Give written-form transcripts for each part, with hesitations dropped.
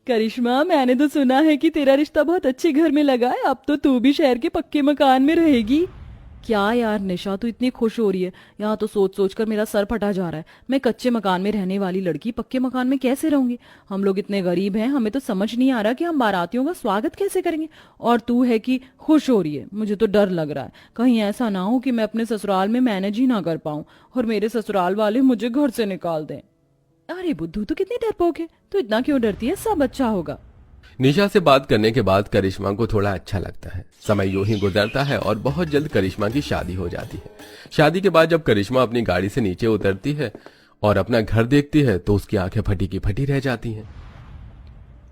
करिश्मा, मैंने तो सुना है कि तेरा रिश्ता बहुत अच्छे घर में लगा है। अब तो तू भी शहर के पक्के मकान में रहेगी। क्या यार निशा, तू इतनी खुश हो रही है? यहाँ तो सोच सोच कर मेरा सर फटा जा रहा है। मैं कच्चे मकान में रहने वाली लड़की पक्के मकान में कैसे रहूंगी? हम लोग इतने गरीब हैं, हमें तो समझ नहीं आ रहा कि हम बारातियों का स्वागत कैसे करेंगे। और तू है कि खुश हो रही है। मुझे तो डर लग रहा है कहीं ऐसा ना हो कि मैं अपने ससुराल में मैनेज ही ना कर पाऊं और मेरे ससुराल वाले मुझे घर से निकाल दें। अरे बुद्धू, तू कितनी डरपोक है। तू इतना क्यों डरती है? सब अच्छा होगा। निशा से बात करने के बाद करिश्मा को थोड़ा अच्छा लगता है। समय यूं ही गुजरता है और बहुत जल्द करिश्मा की शादी हो जाती है। शादी के बाद जब करिश्मा अपनी गाड़ी से नीचे उतरती है और अपना घर देखती है तो उसकी आंखें फटी की फटी रह जाती हैं।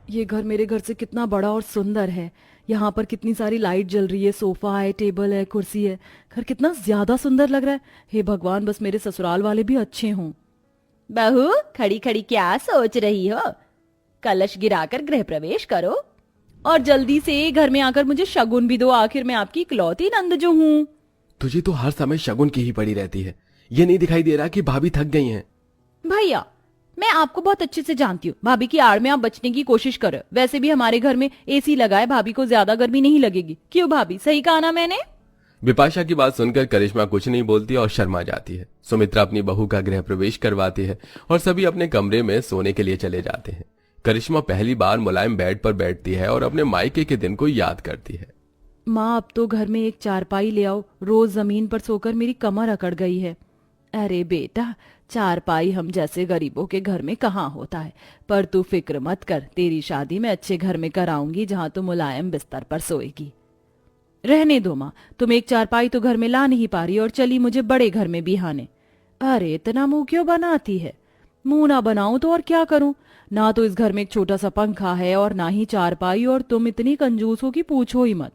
ये घर मेरे घर से कितना बड़ा और सुंदर है। यहाँ पर कितनी सारी लाइट जल रही है, सोफा है, टेबल है, कुर्सी है। घर कितना ज्यादा सुंदर लग रहा है। हे भगवान, बस मेरे ससुराल वाले भी अच्छे हों। बहू, खड़ी खड़ी क्या सोच रही हो? कलश गिराकर गृह प्रवेश करो और जल्दी से घर में आकर मुझे शगुन भी दो। आखिर मैं आपकी इकलौती नंद जो हूँ। तुझे तो हर समय शगुन की ही पड़ी रहती है। ये नहीं दिखाई दे रहा कि भाभी थक गई हैं? भैया, मैं आपको बहुत अच्छे से जानती हूँ। भाभी की आड़ में आप बचने की कोशिश करो। वैसे भी हमारे घर में एसी लगा है, भाभी को ज्यादा गर्मी नहीं लगेगी। क्यों भाभी, सही कहा ना मैंने? विपाशा की बात सुनकर करिश्मा कुछ नहीं बोलती और शर्मा जाती है। सुमित्रा अपनी बहू का गृह प्रवेश करवाती है और सभी अपने कमरे में सोने के लिए चले जाते हैं। करिश्मा पहली बार मुलायम बेड पर बैठती है और अपने मायके के दिन को याद करती है। माँ, अब तो घर में एक चारपाई ले आओ। रोज जमीन पर सोकर मेरी कमर अकड़ गई है। अरे बेटा, चारपाई हम जैसे गरीबों के घर में कहाँ होता है। पर तू फिक्र मत कर, तेरी शादी मैं अच्छे घर में कराऊंगी जहाँ तू मुलायम बिस्तर पर सोएगी। रहने दो माँ, तुम एक चारपाई तो घर में ला नहीं पा रही और चली मुझे बड़े घर में बिहाने। अरे इतना मुंह क्यों बनाती है? मुंह ना बनाऊं तो और क्या करूं? ना तो इस घर में एक छोटा सा पंखा है और ना ही चारपाई, और तुम इतनी कंजूस हो कि पूछो ही मत।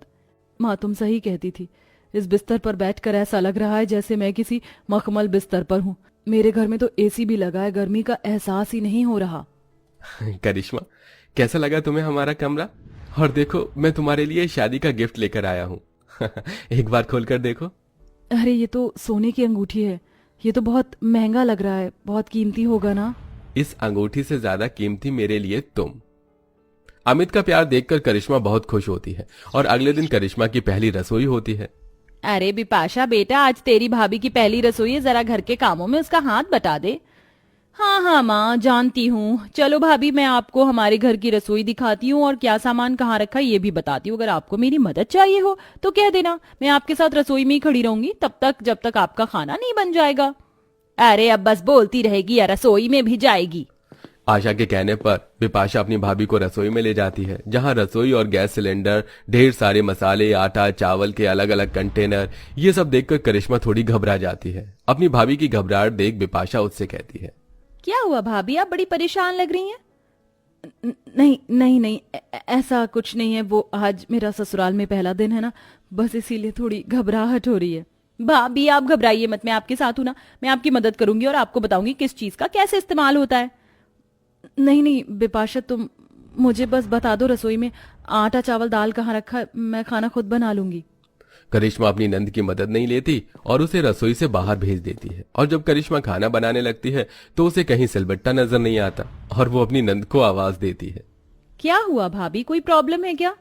माँ, तुम सही कहती थी। इस बिस्तर पर बैठकर ऐसा लग रहा है जैसे मैं किसी मखमल बिस्तर पर हूँ। मेरे घर में तो एसी भी लगा है, गर्मी का एहसास ही नहीं हो रहा। करिश्मा, कैसा लगा तुम्हें हमारा कमरा? और देखो, मैं तुम्हारे लिए शादी का गिफ्ट लेकर आया हूँ। एक बार खोलकर देखो। अरे ये तो सोने की अंगूठी है। ये तो बहुत महंगा लग रहा है। बहुत कीमती होगा ना? इस अंगूठी से ज्यादा कीमती मेरे लिए तुम। अमित का प्यार देखकर करिश्मा बहुत खुश होती है और अगले दिन करिश्मा की पहली रसोई होती है। अरे बिपाशा बेटा, आज तेरी भाभी की पहली रसोई है, जरा घर के कामों में उसका हाथ बटा दे। हाँ हाँ माँ, जानती हूँ। चलो भाभी, मैं आपको हमारे घर की रसोई दिखाती हूँ और क्या सामान कहाँ रखा है ये भी बताती हूँ। अगर आपको मेरी मदद चाहिए हो तो कह देना, मैं आपके साथ रसोई में ही खड़ी रहूंगी तब तक जब तक आपका खाना नहीं बन जाएगा। अरे अब बस बोलती रहेगी या रसोई में भी जाएगी? आशा के कहने पर विपाशा अपनी भाभी को रसोई में ले जाती है, जहां रसोई और गैस सिलेंडर, ढेर सारे मसाले, आटा, चावल के अलग अलग कंटेनर, ये सब देखकर करिश्मा थोड़ी घबरा जाती है। अपनी भाभी की घबराहट देख विपाशा उससे कहती है, क्या हुआ भाभी, आप बड़ी परेशान लग रही हैं? नहीं नहीं नहीं, ऐसा कुछ नहीं है। वो आज मेरा ससुराल में पहला दिन है ना, बस इसीलिए थोड़ी घबराहट हो रही है। भाभी आप घबराइए मत, मैं आपके साथ हूं ना। मैं आपकी मदद करूंगी और आपको बताऊंगी किस चीज का कैसे इस्तेमाल होता है। नहीं नहीं बिपाशा, तुम मुझे बस बता दो रसोई में आटा चावल दाल कहाँ रखा है, मैं खाना खुद बना लूंगी। करिश्मा अपनी नंद की मदद नहीं लेती और उसे रसोई से बाहर भेज देती है। और जब करिश्मा खाना बनाने लगती है तो उसे कहीं सिलबट्टा नजर नहीं आता और वो अपनी नंद को आवाज देती है। क्या हुआ भाभी, कोई प्रॉब्लम है क्या?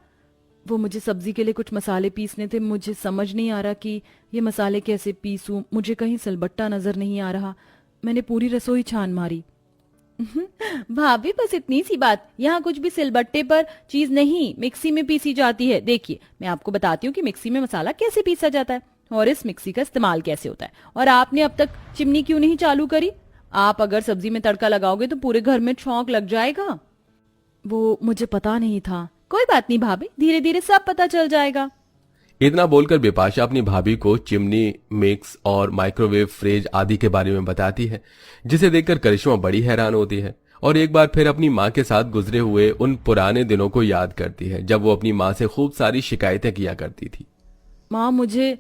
वो मुझे सब्जी के लिए कुछ मसाले पीसने थे। मुझे समझ नहीं आ रहा कि ये मसाले कैसे पीसूं। मुझे कहीं सिलबट्टा नजर नहीं आ रहा। मैंने पूरी रसोई छान मारी। भाभी बस इतनी सी बात, यहाँ कुछ भी सिलबट्टे पर चीज नहीं, मिक्सी में पीसी जाती है। देखिए मैं आपको बताती हूँ कि मिक्सी में मसाला कैसे पीसा जाता है और इस मिक्सी का इस्तेमाल कैसे होता है। और आपने अब तक चिमनी क्यों नहीं चालू करी? आप अगर सब्जी में तड़का लगाओगे तो पूरे घर में छौंक लग जाएगा। वो मुझे पता नहीं था। कोई बात नहीं भाभी, धीरे धीरे सब पता चल जाएगा। इतना बोलकर विपाशा अपनी भाभी को चिमनी, मिक्स और माइक्रोवेव, फ्रिज आदि के बारे में बताती है, जिसे देखकर करिश्मा बड़ी हैरान होती है और एक बार फिर अपनी माँ के साथ गुजरे हुए उन पुराने दिनों को याद करती है जब वो अपनी माँ से खूब सारी शिकायतें किया करती थी। माँ, मुझे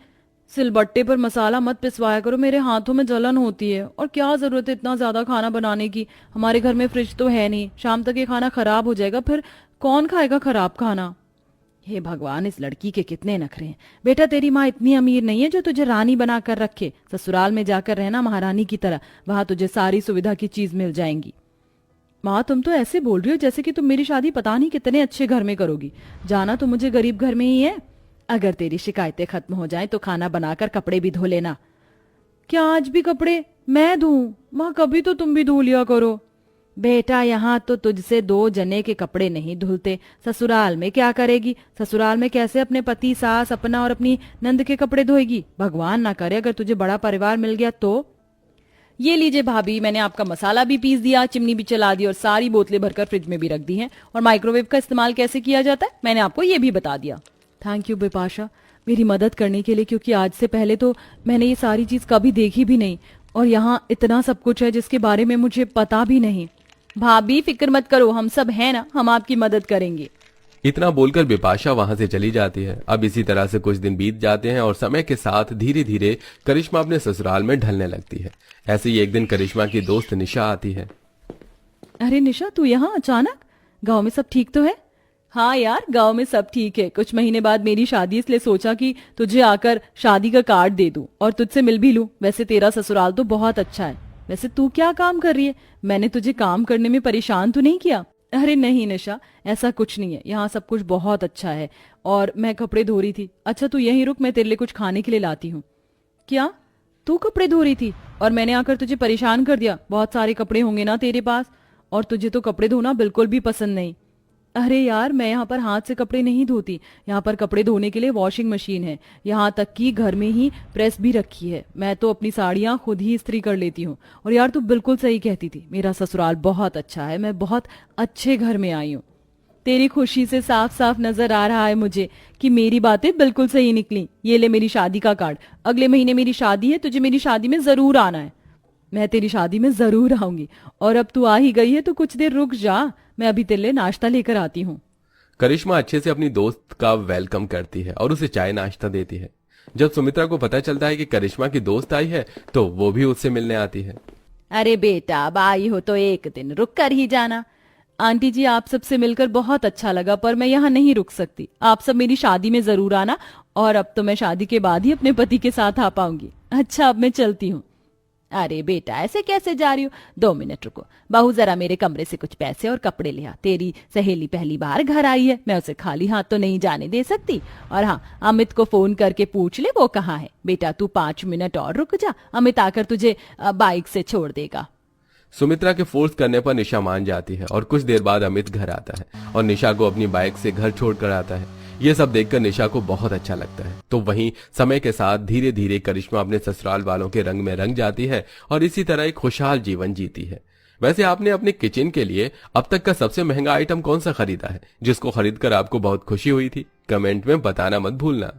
सिलबट्टे पर मसाला मत पिसवाया करो, मेरे हाथों में जलन होती है। और क्या जरूरत है इतना ज्यादा खाना बनाने की? हमारे घर में फ्रिज तो है नहीं, शाम तक ये खाना खराब हो जाएगा, फिर कौन खाएगा खराब खाना? हे भगवान, इस लड़की के कितने नखरे हैं। बेटा तेरी माँ इतनी अमीर नहीं है जो तुझे रानी बना कर रखे। ससुराल में जाकर रहना महारानी की तरह, वहां तुझे सारी सुविधा की चीज मिल जाएंगी। माँ तुम तो ऐसे बोल रही हो जैसे कि तुम मेरी शादी पता नहीं कितने अच्छे घर में करोगी। जाना तो मुझे गरीब घर में ही है। अगर तेरी शिकायतें खत्म हो जाएं तो खाना बनाकर कपड़े भी धो लेना। क्या आज भी कपड़े मैं धोऊं? माँ कभी तो तुम भी धो लिया करो। बेटा यहाँ तो तुझसे 2 जने के कपड़े नहीं धुलते, ससुराल में क्या करेगी? ससुराल में कैसे अपने पति, सास, अपना और अपनी नंद के कपड़े धोएगी? भगवान ना करे अगर तुझे बड़ा परिवार मिल गया तो। ये लीजिए भाभी, मैंने आपका मसाला भी पीस दिया, चिमनी भी चला दी और सारी बोतलें भरकर फ्रिज में भी रख दी हैं। और माइक्रोवेव का इस्तेमाल कैसे किया जाता है मैंने आपको ये भी बता दिया। थैंक यू बिपाशा मेरी मदद करने के लिए, क्योंकि आज से पहले तो मैंने ये सारी चीज कभी देखी भी नहीं और यहाँ इतना सब कुछ है जिसके बारे में मुझे पता भी नहीं। भाभी फिक्र मत करो, हम सब हैं ना, हम आपकी मदद करेंगे। इतना बोलकर बिपाशा वहां से चली जाती है। अब इसी तरह से कुछ दिन बीत जाते हैं और समय के साथ धीरे धीरे करिश्मा अपने ससुराल में ढलने लगती है। ऐसे ही एक दिन करिश्मा की दोस्त निशा आती है। अरे निशा तू यहाँ अचानक? गांव में सब ठीक तो है? हाँ यार गांव में सब ठीक है। कुछ महीने बाद मेरी शादी, इसलिए सोचा कि तुझे आकर शादी का कार्ड दे दूं और तुझसे मिल भी लूं। वैसे तेरा ससुराल तो बहुत अच्छा है। वैसे तू क्या काम कर रही है? मैंने तुझे काम करने में परेशान तो नहीं किया? अरे नहीं निशा, ऐसा कुछ नहीं है, यहाँ सब कुछ बहुत अच्छा है। और मैं कपड़े धो रही थी। अच्छा तू यहीं रुक, मैं तेरे लिए कुछ खाने के लिए लाती हूँ। क्या तू कपड़े धो रही थी और मैंने आकर तुझे परेशान कर दिया? बहुत सारे कपड़े होंगे ना तेरे पास, और तुझे तो कपड़े धोना बिल्कुल भी पसंद नहीं। अरे यार मैं यहाँ पर हाथ से कपड़े नहीं धोती, यहाँ पर कपड़े धोने के लिए वॉशिंग मशीन है, यहाँ तक कि घर में ही प्रेस भी रखी है। मैं तो अपनी साड़ियाँ खुद ही इस्त्री कर लेती हूँ। और यार तू बिल्कुल सही कहती थी, मेरा ससुराल बहुत अच्छा है, मैं बहुत अच्छे घर में आई हूँ। तेरी खुशी से साफ साफ नजर आ रहा है मुझे कि मेरी बातें बिल्कुल सही निकली। ये ले मेरी शादी का कार्ड, अगले महीने मेरी शादी है, तुझे मेरी शादी में जरूर आना है। मैं तेरी शादी में जरूर आऊंगी। और अब तू आ ही गई है तो कुछ देर रुक जा, मैं अभी तेरे लिए नाश्ता लेकर आती हूँ। करिश्मा अच्छे से अपनी दोस्त का वेलकम करती है और उसे चाय नाश्ता देती है। जब सुमित्रा को पता चलता है कि करिश्मा की दोस्त आई है तो वो भी उससे मिलने आती है। अरे बेटा अब आई हो तो एक दिन रुक कर ही जाना। आंटी जी आप सबसे मिलकर बहुत अच्छा लगा, पर मैं यहाँ नहीं रुक सकती। आप सब मेरी शादी में जरूर आना। और अब तो मैं शादी के बाद ही अपने पति के साथ आ पाऊंगी। अच्छा अब मैं चलती हूँ। अरे बेटा ऐसे कैसे जा रही हो? 2 मिनट रुको, बहू जरा मेरे कमरे से कुछ पैसे और कपड़े ले आ। तेरी सहेली पहली बार घर आई है, मैं उसे खाली हाथ तो नहीं जाने दे सकती। और हाँ अमित को फोन करके पूछ ले वो कहाँ है। बेटा तू 5 मिनट और रुक जा, अमित आकर तुझे बाइक से छोड़ देगा। सुमित्रा के फोर्स करने पर निशा मान जाती है और कुछ देर बाद अमित घर आता है और निशा को अपनी बाइक से घर छोड़कर आता है। ये सब देखकर निशा को बहुत अच्छा लगता है। तो वहीं समय के साथ धीरे धीरे करिश्मा अपने ससुराल वालों के रंग में रंग जाती है और इसी तरह एक खुशहाल जीवन जीती है। वैसे आपने अपने किचन के लिए अब तक का सबसे महंगा आइटम कौन सा खरीदा है, जिसको खरीदकर आपको बहुत खुशी हुई थी? कमेंट में बताना मत भूलना।